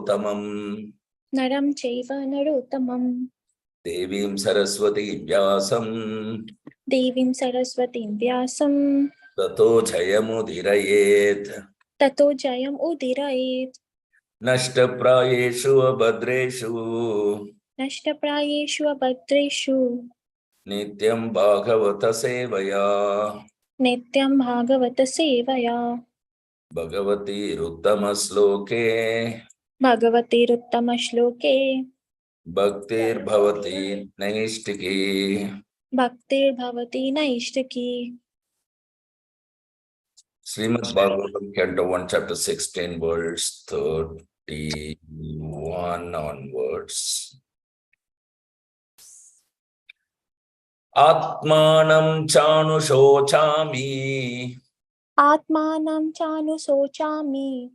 narottamam. Naram chaiva narottamam. Devim Saraswati Vyasam. Devim Saraswati Vyasam. Tato Jayamudirayet. Tato jayam udirayet. Nashtaprayeshu abhadreshu. Nashtaprayeshu abhadreshu. Nityam Bhagavata Sevaya. Nityam bhagavata sevaya. Bhagavati Ruttama Sloke. Bhagavate ruttama shloke. Bhaktir Bhavati Naishtiki. Bhaktir bhavati naishtaki. Srimad Bhagavatam, Canto 1, Chapter 16, verse 31 onwards. Atmanam chanu shochami. Atmanam chanu sochami.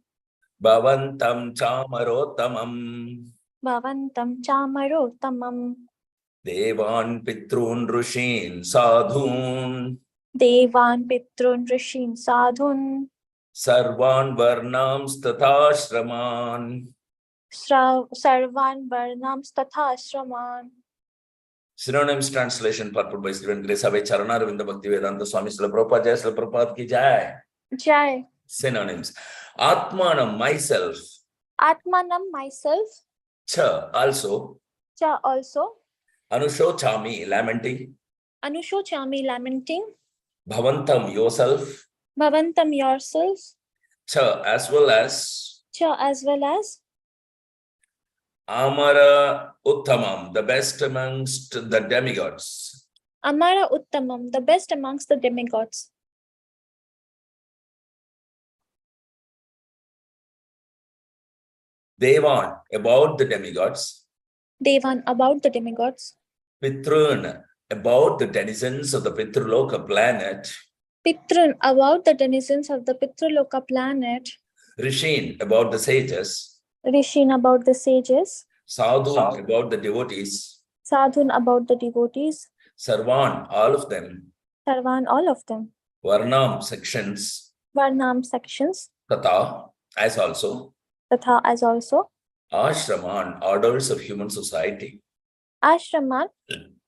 Bhavantam chamarottamam. Bhavantam chamarottamam. Devan pitrun rushin sadhun. Devan pitrun rishin sadhun. Sarvan varnams tathashraman. Sarvan varnams tatha ashraman. Synonyms translation purport by Sri Grace Abhay Charanaravindha Bhakti Vedanta Swami Srila Prabhupada Jai Srila Prabhupada ki Jai. Jai. Synonyms. Atmanam, myself. Atmanam, myself. Cha, also. Cha, also. Anushochami, lamenting. Anushochami, lamenting. Bhavantam, yourself. Bhavantam, yourself. Cha, as well as. Cha, as well as. Amara Uttamam, the best amongst the demigods. Amara Uttamam, the best amongst the demigods. Devan, about the demigods. Devan, about the demigods. Pitrun, about the denizens of the Pitraloka planet. Pitrun, about the denizens of the Pitraloka planet. Rishin, about the sages. Rishin, about the sages. Sadhun, about the devotees. Sadhun, about the devotees. Sarvan, all of them. Sarvan, all of them. Varnam, sections. Varnam, sections. Tata, as also. Tatha, as also. Ashraman, orders of human society. Ashraman,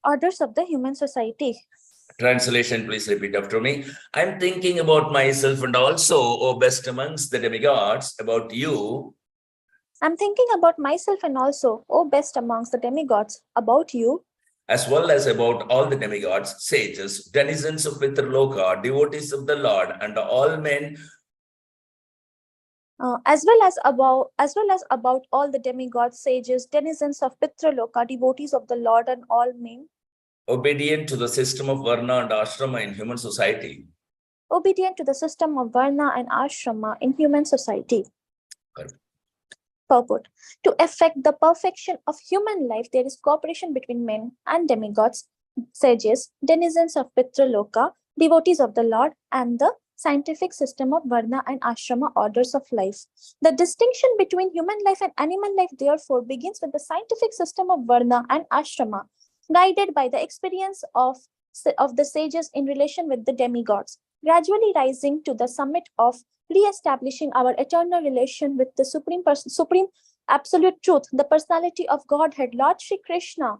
orders of the human society. Translation, please repeat after me. I'm thinking about myself and also, O best amongst the demigods, about you. I'm thinking about myself and also, O best amongst the demigods, about you. As well as about all the demigods, sages, denizens of Pitraloka, devotees of the Lord, and all men. As well as about all the demigods, sages, denizens of Pitraloka, devotees of the Lord, and all men. Obedient to the system of Varna and Ashrama in human society. Obedient to the system of Varna and Ashrama in human society. Correct. Purport. To effect the perfection of human life, there is cooperation between men and demigods, sages, denizens of Pitraloka, devotees of the Lord, and the scientific system of Varna and Ashrama orders of life. The distinction between human life and animal life, therefore, begins with the scientific system of Varna and Ashrama, guided by the experience of the sages in relation with the demigods, gradually rising to the summit of re-establishing our eternal relation with the supreme absolute truth, the personality of Godhead, Lord Shri Krishna.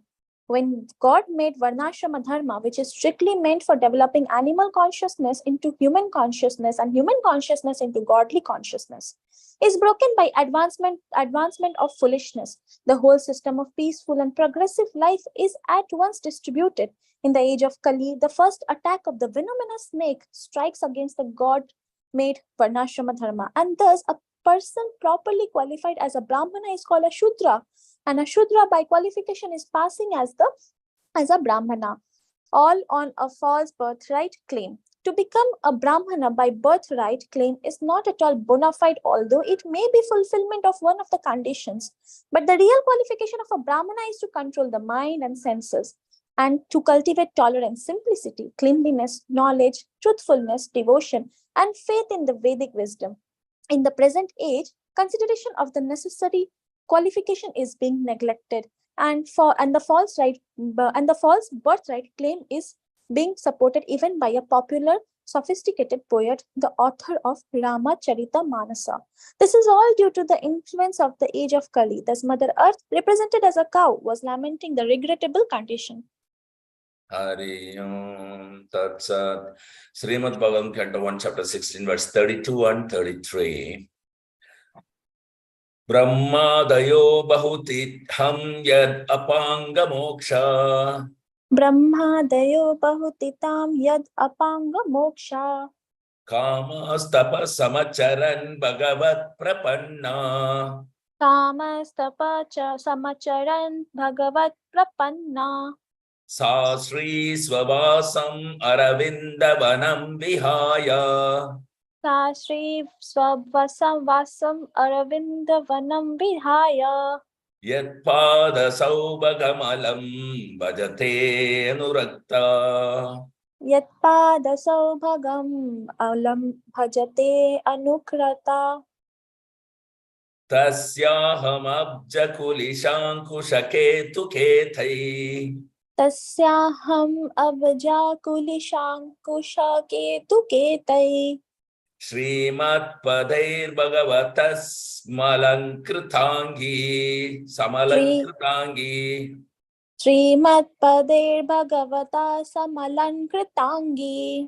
When God made Varnashrama Dharma, which is strictly meant for developing animal consciousness into human consciousness and human consciousness into godly consciousness, is broken by advancement of foolishness. The whole system of peaceful and progressive life is at once distributed. In the age of Kali, the first attack of the venomous snake strikes against the God-made Varnashrama Dharma, and thus a person properly qualified as a Brahmana is called a Shudra, and a Shudra by qualification is passing as a Brahmana, all on a false birthright claim. To become a Brahmana by birthright claim is not at all bona fide, although it may be fulfillment of one of the conditions. But the real qualification of a Brahmana is to control the mind and senses, and to cultivate tolerance, simplicity, cleanliness, knowledge, truthfulness, devotion, and faith in the Vedic wisdom. In the present age, consideration of the necessary qualification is being neglected, and the false birthright claim is being supported even by a popular sophisticated poet, the author of Ramacharita Manasa. This is all due to the influence of the age of Kali. Thus, Mother Earth, represented as a cow, was lamenting the regrettable condition. Hari Om Tat Sat. Srimad Bhagavatam Canto 1, Chapter 16, verse 32 and 33. Brahmadayo bahutitham yad apanga moksha. Brahmadayo bahutitam yad apanga moksha. Kamastapa samacharan bhagavat prapanna. Kamastapa cha samacharan bhagavat prapanna. Sa Sri Swabasam Aravindavanam Vihaya. Sa Shri Swabhasam Vasam Aravindavanam Vihaya. Yat Pada Saubhagamalam Bhajate Anurakta. Yatpada Saubhagam Alam Bhajate Anukrata. Tasyaham Abjakulishankushaketu Ketai. Tasyaham Abjakulishankusha Ketu Ketai. Srimat Padair Bhagavatas Malankritangi. Samalankritangi. Srimad Pader Bhagavata Samalan Kritangi.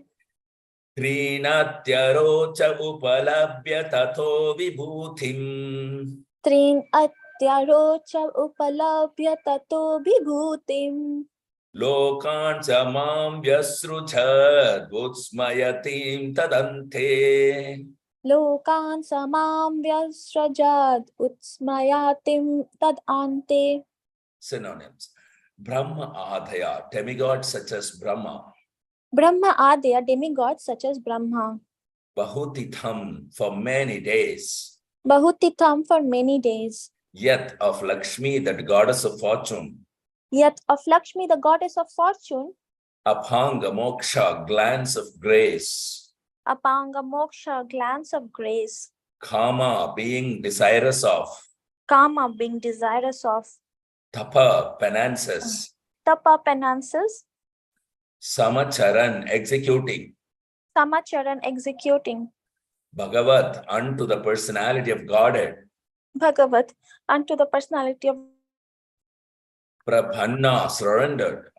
Trinatyarocha upalabhya tato vibhutim. Trin Atyarocha Upalabhya Tato Vibhutim. Lokan samam vyasruchad utsmayatim tadante. Lokan Samam Vyasrajad Utsmayatim Tad Ante. Synonyms. Brahma Adhaya, demigods such as Brahma. Brahma Adya, demigods such as Brahma. Bahutitham, for many days. Bahutitam, for many days. Yet of Lakshmi, that goddess of fortune. Yet of Lakshmi, the goddess of fortune. Aphanga moksha, glance of grace. Apanga Moksha, glance of grace. Kama, being desirous of. Kama, being desirous of. Tapa, penances. Tapa, penances. Samacharan, executing. Samacharan, executing. Bhagavat, unto the personality of Godhead. Bhagavat, unto the personality of Prabhanna, surrendered.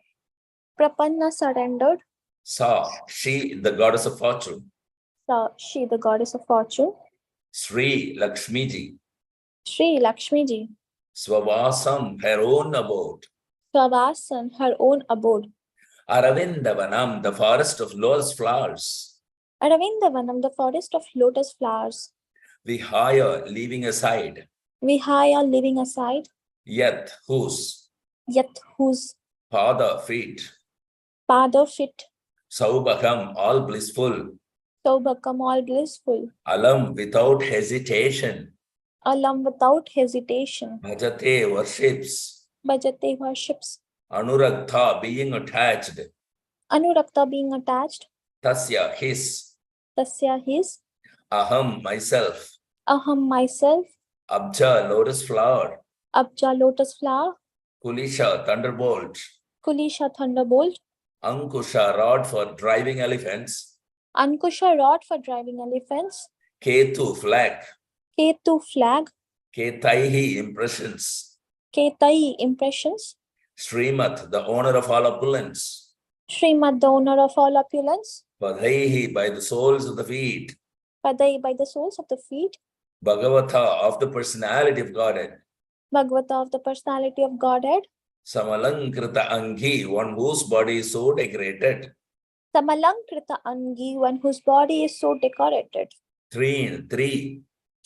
Prapanna, surrendered. Sa, she, the goddess of fortune. Sa, she, the goddess of fortune. Sri, Lakshmiji. Sri Lakshmiji. Swavasam, her own abode. Swavasan, her own abode. Aravindavanam, the forest of lotus flowers. Aravindavanam, the forest of lotus flowers. Vihaya, leaving aside. Vihaya, leaving aside. Yat, whose. Yet whose Pada, feet. pada fit. Saubhagam, all blissful. Saubhakam, all blissful. Alam, without hesitation. Alam, without hesitation. Bhajate, worships. Bhajate, worships. Anurakta, being attached. Anurakta, being attached. Tasya, his. Tasya, his. Aham, myself. Aham, myself. Abja, lotus flower. Abja, lotus flower. Kulisha, thunderbolt. Kulisha, thunderbolt. Ankusha, rod for driving elephants. Ankusha, rod for driving elephants. Ketu, flag. Ketu, flag. Ketaihi, impressions. Ketai, impressions. Srimat, the owner of all opulence. Srimad, the owner of all opulence. Padhaihi, by the soles of the feet. Padai, by the soles of the feet. Bhagavata, of the personality of Godhead. Bhagavata, of the personality of Godhead. Samalankrita Angi, one whose body is so decorated. Samalankrita Angi, one whose body is so decorated. Three, 3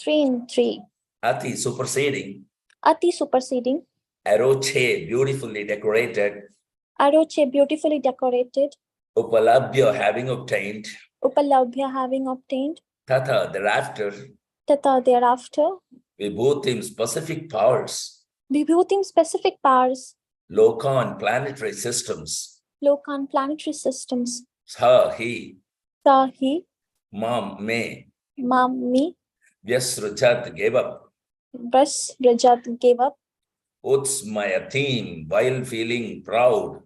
in 3. Ati, superseding. Ati, superseding. Aroche, beautifully decorated. Aroche, beautifully decorated. Upalabhya, having obtained. Upalabhya, having obtained. Tata, thereafter. Tata, thereafter. Vibhutim, specific powers. Vibhutim, specific powers. Lokan, planetary systems. Lokan, planetary systems. Sa, he. Sahi, Mam, me. Mam, me. Vyasrujat, gave up. Bas, Rajat, gave up. Utsmayatim, while feeling proud.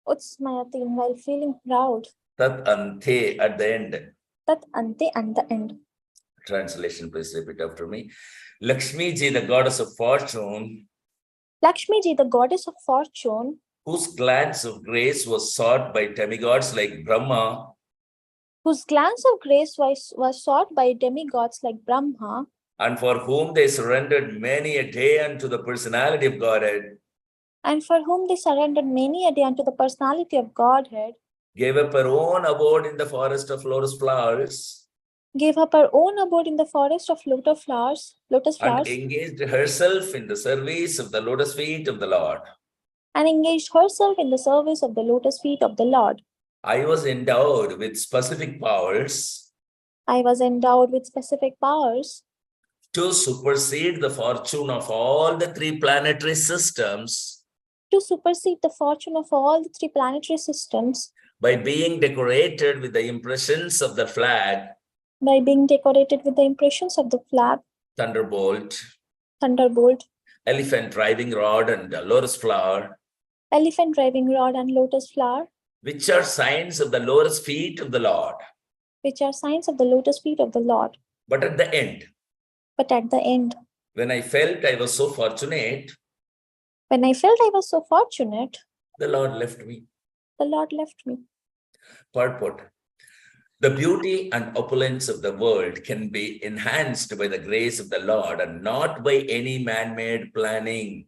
Utsmayatin, while feeling proud. Tat ante, at the end. Tat ante, at the end. Translation, please repeat after me. Lakshmi ji, the goddess of fortune, Lakshmi ji, the goddess of fortune, whose glance of grace was sought by demigods like Brahma, whose glance of grace was sought by demigods like Brahma, and for whom they surrendered many a day unto the personality of Godhead, and for whom they surrendered many a day unto the personality of Godhead, gave up her own abode in the forest of lotus flowers, gave up her own abode in the forest of lotus flowers, and engaged herself in the service of the lotus feet of the Lord. and engaged herself in the service of the lotus feet of the Lord. I was endowed with specific powers I was endowed with specific powers to supersede the fortune of all the three planetary systems to supersede the fortune of all the three planetary systems by being decorated with the impressions of the flag, by being decorated with the impressions of the flag, thunderbolt, thunderbolt, elephant driving rod, and lotus flower, elephant driving rod, and lotus flower, which are signs of the lotus feet of the Lord. which are signs of the lotus feet of the Lord. But at the end, when I felt I was so fortunate, when I felt I was so fortunate, the Lord left me. the Lord left me. Purport. The beauty and opulence of the world can be enhanced by the grace of the Lord and not by any man-made planning.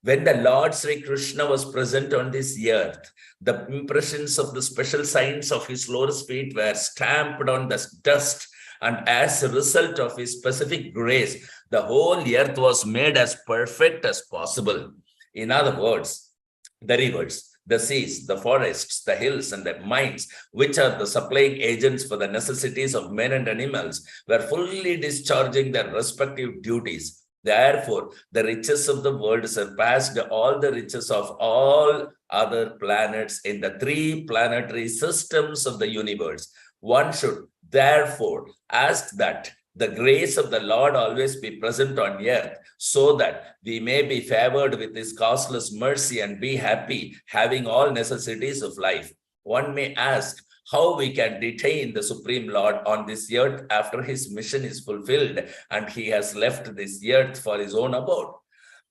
When the Lord Sri Krishna was present on this earth, the impressions of the special signs of his lotus feet were stamped on the dust, and as a result of his specific grace, the whole earth was made as perfect as possible. In other words, the rivers, the seas, the forests, the hills, and the mines, which are the supplying agents for the necessities of men and animals, were fully discharging their respective duties. Therefore, the riches of the world surpassed all the riches of all other planets in the three planetary systems of the universe. One should therefore ask that the grace of the Lord always be present on earth, so that we may be favored with his causeless mercy and be happy, having all necessities of life. One may ask how we can detain the Supreme Lord on this earth after his mission is fulfilled and he has left this earth for his own abode.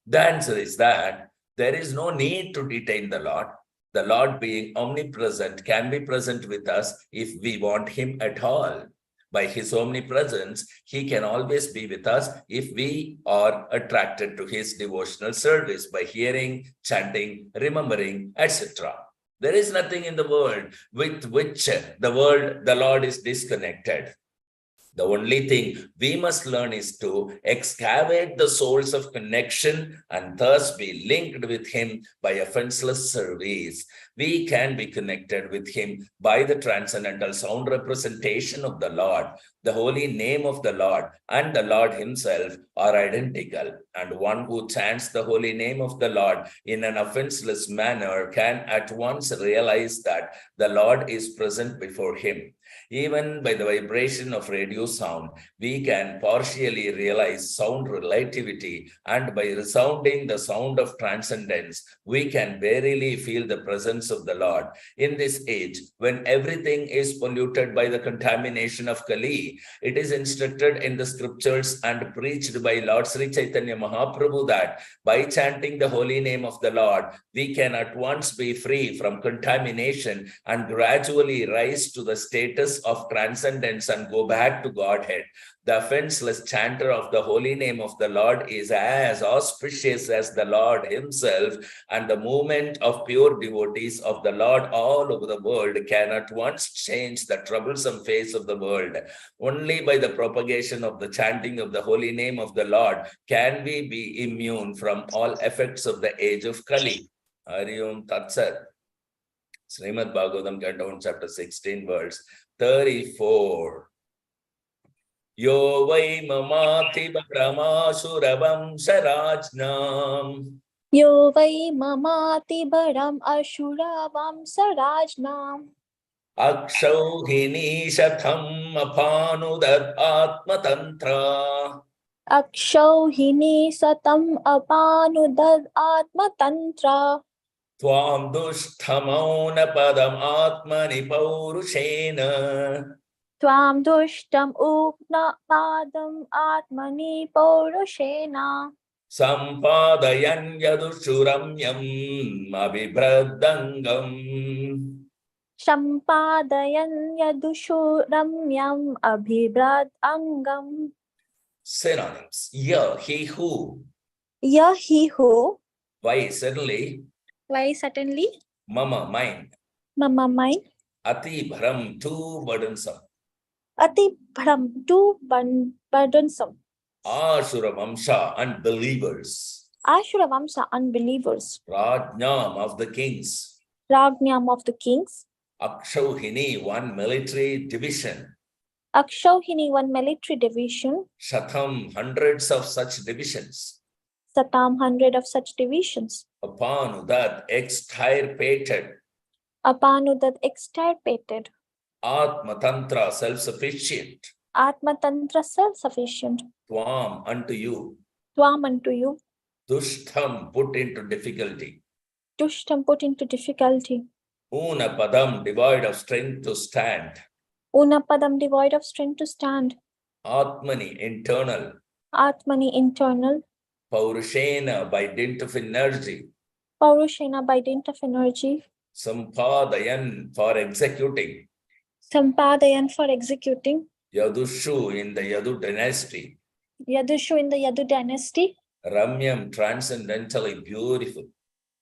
The answer is that there is no need to detain the Lord. The Lord, being omnipresent, can be present with us if we want him at all. By his omnipresence, he can always be with us if we are attracted to his devotional service by hearing, chanting, remembering, etc. There is nothing in the world with which the Lord is disconnected. The only thing we must learn is to excavate the source of connection and thus be linked with him by a offenseless service. We can be connected with him by the transcendental sound representation of the Lord. The holy name of the Lord and the Lord himself are identical, and one who chants the holy name of the Lord in an offenseless manner can at once realize that the Lord is present before him. Even by the vibration of radio sound, we can partially realize sound relativity, and by resounding the sound of transcendence, we can verily feel the presence of the Lord. In this age, when everything is polluted by the contamination of Kali, it is instructed in the scriptures and preached by Lord Sri Chaitanya Mahaprabhu that by chanting the holy name of the Lord, we can at once be free from contamination and gradually rise to the status of transcendence and go back to Godhead. The offenseless chanter of the holy name of the Lord is as auspicious as the Lord himself, and the movement of pure devotees of the Lord all over the world can at once change the troublesome face of the world. Only by the propagation of the chanting of the holy name of the Lord can we be immune from all effects of the age of Kali. Hari Om Tat Sat. Srimad Bhagavatam, Canto 1, Chapter 16, verse 34. Yo vai mamati paramasuravam sarajnam. Yo vai mamati baram ashura vamsarajnam. Akshauhini shatham apanudat atmatantra. Akshauhini satam apanudad atmatantra. Tvam dushthamauna padam atmani paurushena. Tvam dushtam upna padam atmani paurushena. Sampadayan yadushuramyam abhibradangam. Sampadayan yadushu ramyam abhibrad angam. Synonyms. Ya, he who. Ya he who. Why, certainly. Why certainly? Mama, mine. Mama mine. Ati bharam, too burdensome. Ati bharam, too burdensome. Ashura Vamsha, unbelievers. Ashura Vamsa, unbelievers. Rajnam of the kings. Ragnyam of the kings. Akshauhini, one military division. Akshauhini, one military division. Shatam, hundreds of such divisions. Satam, 100 of such divisions. Apanudat, extirpated. Apanudat, extirpated. Atmatantra, self-sufficient. Atmatantra, self-sufficient. Tvam, unto you. Tvam, unto you. Dushtam, put into difficulty. Dushtam, put into difficulty. Unapadam, devoid of strength to stand. Unapadam, devoid of strength to stand. Atmani, internal. Atmani, internal. Paurushena, by dint of energy. Paurushena, by dint of energy. Sampadayan, for executing. Sampadayan, for executing. Yadushu, in the Yadu dynasty. Yadushu, in the Yadu dynasty. Ramyam, transcendentally beautiful.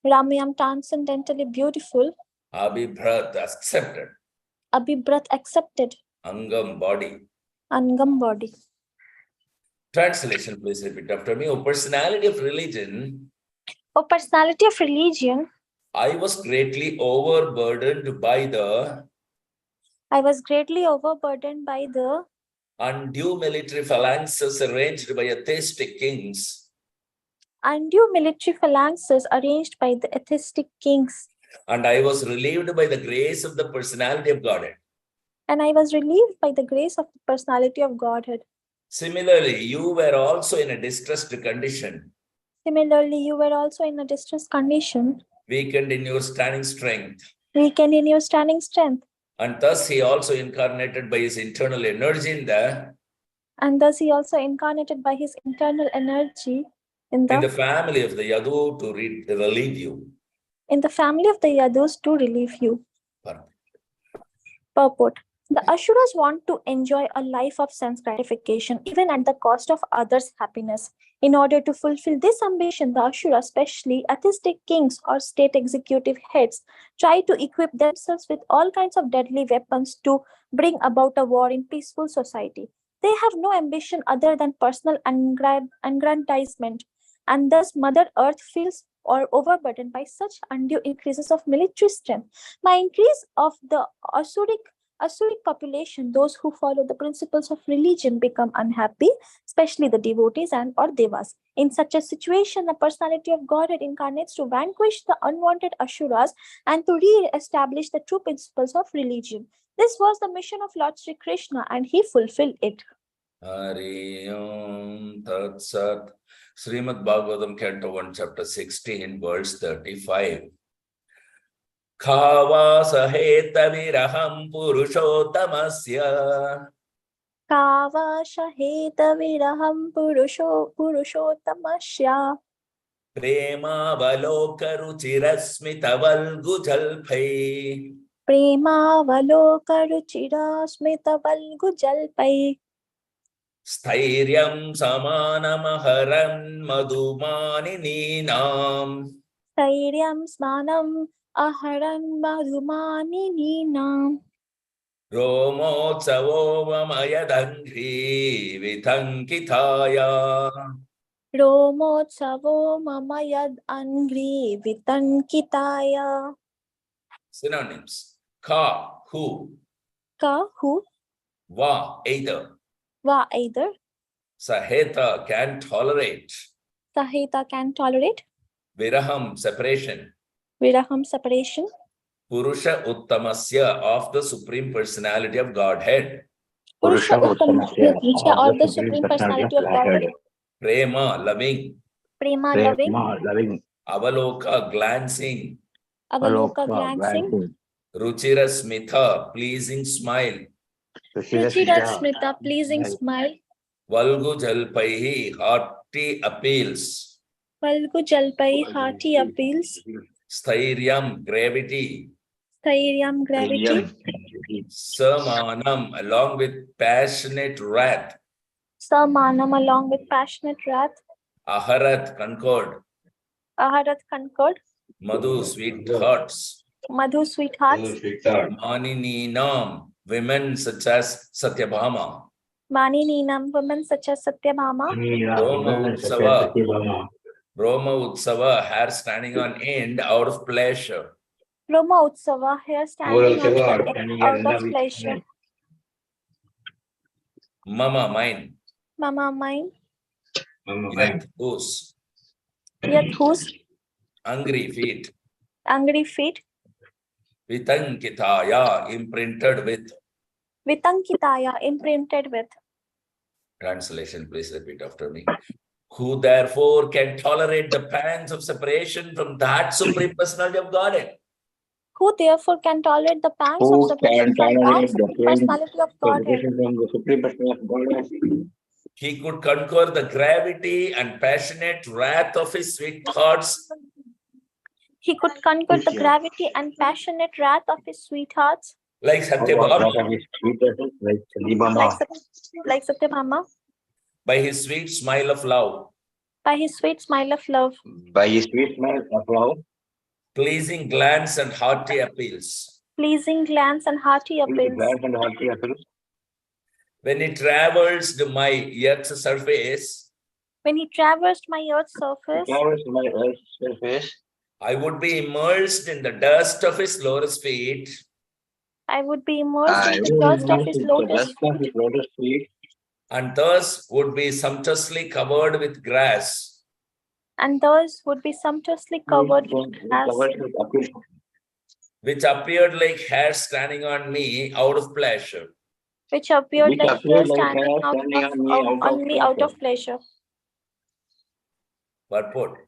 Ramyam, transcendentally beautiful. Abhibhrat, accepted. Abhibrat, accepted. Angam, body. Angam, body. Translation, please repeat after me. O personality of religion. O personality of religion. I was greatly overburdened by the undue military phalanxes arranged by atheistic kings. Undue military phalanxes arranged by the atheistic kings. And I was relieved by the grace of the personality of Godhead. And I was relieved by the grace of the personality of Godhead. Similarly, you were also in a distressed condition. Similarly, you were also in a distressed condition. Weakened in your standing strength. Weakened in your standing strength. And thus he also incarnated by his internal energy in the family of the Yadu to relieve you. In the family of the Yadus to relieve you. Purport. The Asuras want to enjoy a life of sense gratification even at the cost of others' happiness. In order to fulfill this ambition, the Asuras, especially atheistic kings or state executive heads, try to equip themselves with all kinds of deadly weapons to bring about a war in peaceful society. They have no ambition other than personal aggrandizement, and thus Mother Earth feels overburdened by such undue increases of military strength. By increase of the Asuric population, those who follow the principles of religion become unhappy, especially the devotees and or devas. In such a situation, the personality of Godhead incarnates to vanquish the unwanted Asuras and to re-establish the true principles of religion. This was the mission of Lord Sri Krishna, and he fulfilled it. Hari Om Tat Sat. Srimad Bhagavatam, Canto 1, Chapter 16, verse 35. Kavasaheta viraham purushotamasya. Kavasaheta viraham purushotamasya. Prema valokaruchirasmita valgujalpai. Prema valokaruchirasmita valgujalpai. Stairyam samanamaharan madhumaninam. Stairyam smanam aharan madhumaninam. Romotsavo mamayadangri vitankitaya. Romotsavo mamayad angri vitankitaya. Synonyms. Ka, who. Ka, who. Va, either. Va, either. Saheta, can tolerate. Saheta, can tolerate. Viraham, separation. Viraham, separation. Purusha Uttamasya, of the Supreme Personality of Godhead. Purusha Uttamasya, of the Supreme Personality of Godhead. Prema, loving. Prema, loving. Avaloka, glancing. Avaloka glancing. Ruchira Smitha, pleasing smile. Ruchira Smita, pleasing smile. Valgu Jalpaihi, hearty appeals. Valgu Jalpai, hearty appeals. Stairyam, gravity. Thairyam, gravity. Samanam, along with passionate wrath. Samanam, along with passionate wrath. Aharat, concord. Aharat, concord. Madhu, sweethearts. Madhu, sweethearts. Manininam, women such as Satyabhama. Manininam, women such as Satyabhama. Roma Utsava, hair standing on end out of pleasure. Roma Utsava, hair standing out of pleasure. Mama, mine. Mama, mine. Yat, whose. Yat, whose. Angry feet. Angry feet. Vitankitaya, imprinted with. Vitankitaya, imprinted with. Translation, please repeat after me. Who therefore can tolerate the pangs of separation from that Supreme Personality of Godhead? Who therefore can tolerate the pangs of separation from that Supreme Personality of Godhead? He could conquer the gravity and passionate wrath of his sweethearts. He could conquer the gravity and passionate wrath of his sweethearts. Like Satyabhama. Like Satyabhama. By his sweet smile of love. By his sweet smile of love. By his sweet smile of love. Pleasing glance and hearty appeals. Pleasing glance and hearty appeals. When he traversed my earth's surface. When he traversed my earth's surface. I would be immersed in the dust of his lotus feet. I would be immersed in the dust of his lotus feet. And thus would be sumptuously covered with grass. And thus would be sumptuously covered with grass. Which appeared like hair standing on me out of pleasure. Which appeared like hair standing on me out of pleasure. Purport.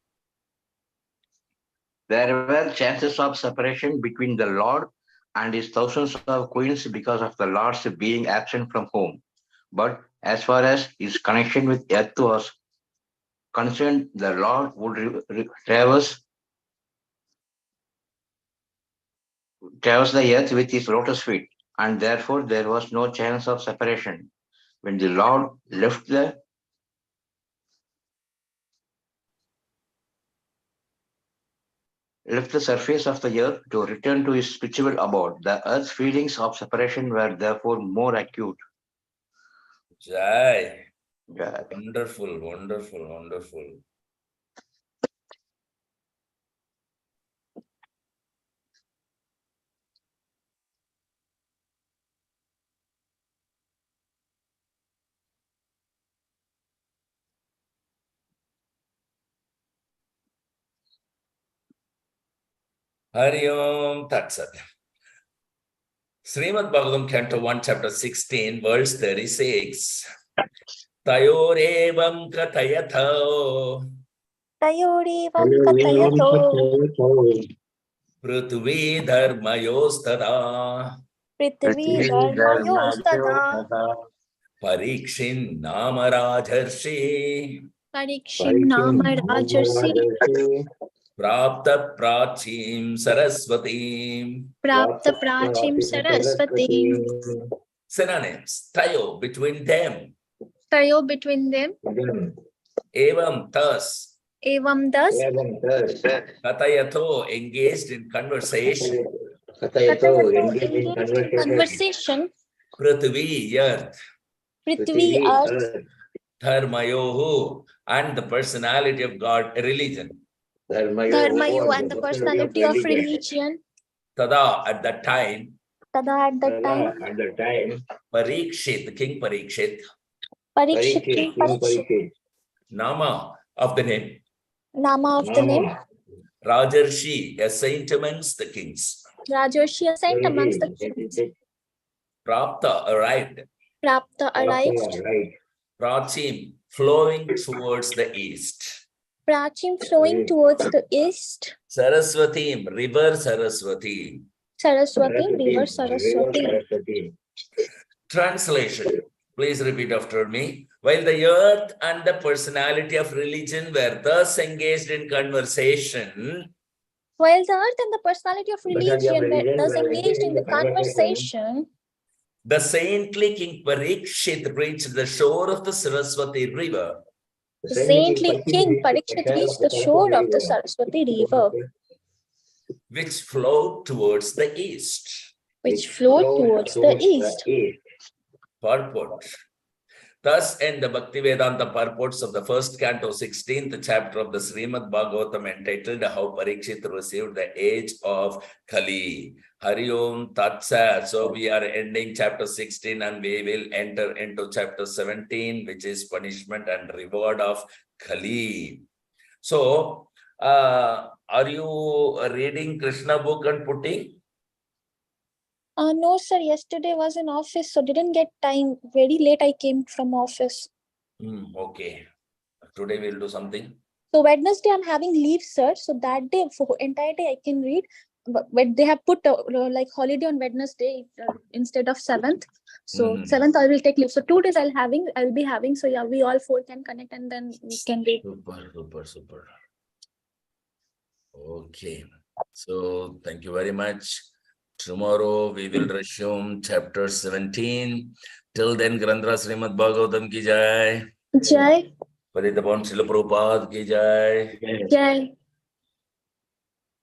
There were chances of separation between the Lord and his thousands of queens because of the Lord's being absent from home. But as far as his connection with earth was concerned, the Lord would traverse the earth with his lotus feet, and therefore there was no chance of separation. When the Lord left the surface of the earth to return to his spiritual abode, the earth's feelings of separation were therefore more acute. Jai. Jai. Wonderful, wonderful, wonderful. Hari Om Tat Sat. Srimad Bhagavatam, Canto 1, Chapter 16, verse 36. Tayorevam katayatho. Tayorevam katayatho. Prithvi dharmayostada. Prithvi dharmayostada. Parikshin nama rajarshi. Parikshin nama rajarshi. Prapta prachim saraswatim. Prapta prachim saraswatim. Synonyms. Tayo, between them. Tayo, between them. Evam, thus. Evam, thus. Katayatho, engaged in conversation. Katayatho, engaged in conversation. Prithvi, earth. Prithvi, earth. Dharmayohu, and the personality of God, religion. Dharmayu, and the personality of religion. Tada, at that time. Tada, at that time. Parikshit, King Parikshit. Parikshit, King Parikshit. Nama of the name. Nama of the name. Rajarshi, a saint amongst the kings. Rajarshi, a saint amongst the kings. Prapta, arrived. Prapta, arrived. Prachim, flowing towards the east. Prachim flowing towards the east. Saraswati, river Saraswati. Saraswati, river Saraswati. Translation. Please repeat after me. While the earth and the personality of religion were thus engaged in conversation, while the earth and the personality of religion were thus engaged in the conversation, the saintly King Parikshit reached the shore of the Saraswati river. The saintly King Parikshit reached the shore of the Saraswati river, which flowed towards the east. Which flowed towards the east. Purport. Thus end the Bhaktivedanta purports of the first canto, 16th chapter of the Srimad Bhagavatam, entitled How Parikshit Received the Age of Kali. Hari Om Tat Sat. So we are ending chapter 16 and we will enter into chapter 17, which is punishment and reward of Kali. So, are you reading Krishna book and putting? No, sir. Yesterday was in office, so didn't get time. Very late I came from office. Okay. Today we'll do something. So Wednesday I'm having leave, sir. So that day, for entire day, I can read. But they have put like holiday on Wednesday instead of 7th. So 7th I will take leave. So 2 days I'll be having. So yeah, we all 4 can connect and then we can read. Super. Okay. So thank you very much. Tomorrow we will resume chapter 17. Till then, Grandhara Srimad Bhagavatam ki jai. Jai. Paditapon Srila Prabhupada ki jai. Jai.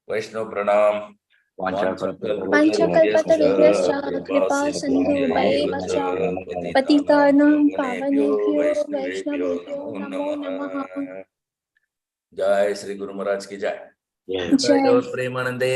Vaishnav Pranam. Panchakalpata Vihyascha Kripa Sindhu Vaivascha Patitanam Pavanebhyo Vaishnavebhyo Namo Namaha. Jai Sri Guru Maharaj ki jai. Jai. Premanande.